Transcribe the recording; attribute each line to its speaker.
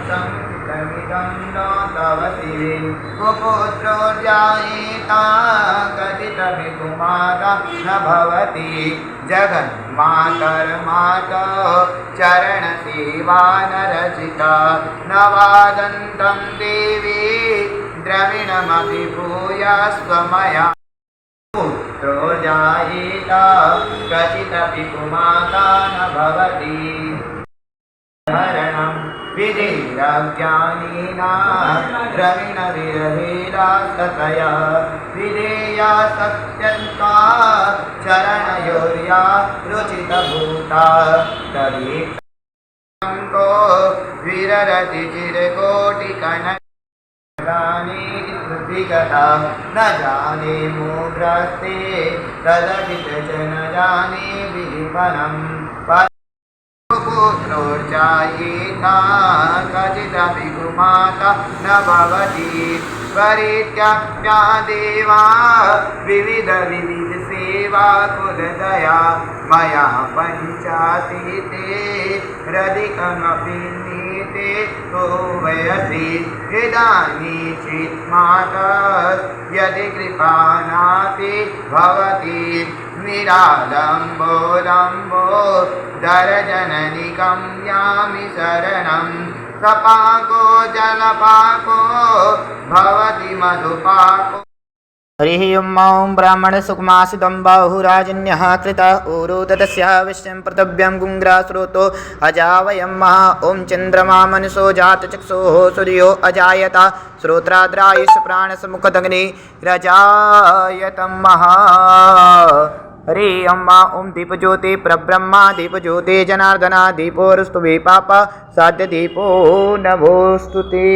Speaker 1: संस्कृतमिदं न तव शिवे कुपुत्रो जायेता कथितभिकुमाता न भवति जगन्मातर्माता चरणसेवानरचिता न वादन्तं देवी द्रविणमपि भूयास्त्वमया पुत्रो जायेता कथितपि कुमाता न भवति हरणं विधिरज्ञानिना द्रविणविरहेलास्ततया विधेया सत्यन्ता चरणयोर्या रुचितभूता तदीक्षको विररति चिरकोटिकन विगता न जाने मूढ्रस्ते तदपि च न जाने विलिपनं पुत्रोर्जायेता कथितपि कुमाता न भवति परित्यक्त्या देवा विविधसेवा कुलदया मया पञ्चातीते रधिकमपि नीते को वयसि इदानीं माता यदि कृपानापि भवति निरालम्बो दरजननिकं यामि शरणं सपाको जलपाको भवति मधुपाको।
Speaker 2: हरिः ॐ ब्राह्मणसुकुमासितं बाहुराजन्यः कृत ऊरुदतस्य विश्वं पृथिव्यां गुङ्ग्रास्रोतो अजावयं महा ॐ चन्द्रमा मनसो जातचक्षुः सूर्यो अजायत श्रोत्राद्रायुष प्राणसमुखदग्निरजायतं महा। हरि ॐ दीपज्योति परब्रह्मा दीपज्योति जनार्दना दीपोरस्तु विपाप साध्य दीपो नभोस्तुते।